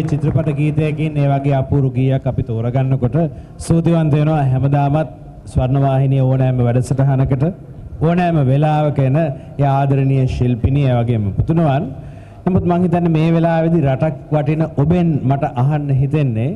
චිත්‍රපට ගීතයකින් ඒ වගේ අපූර්ව ගීයක් අපි තෝරගන්නකොට සූතිවන්ත වෙනවා හැමදාමත් ස්වර්ණවාහිනිය ඕනෑම වැඩසටහනකට ඕනෑම වෙලාවක එන ඒ ආදරණීය ශිල්පිනිය ඒ වගේම පුතුණුවන්. නමුත් මම හිතන්නේ මේ වෙලාවේදී රටක් වටින ඔබෙන් මට අහන්න හිතෙන්නේ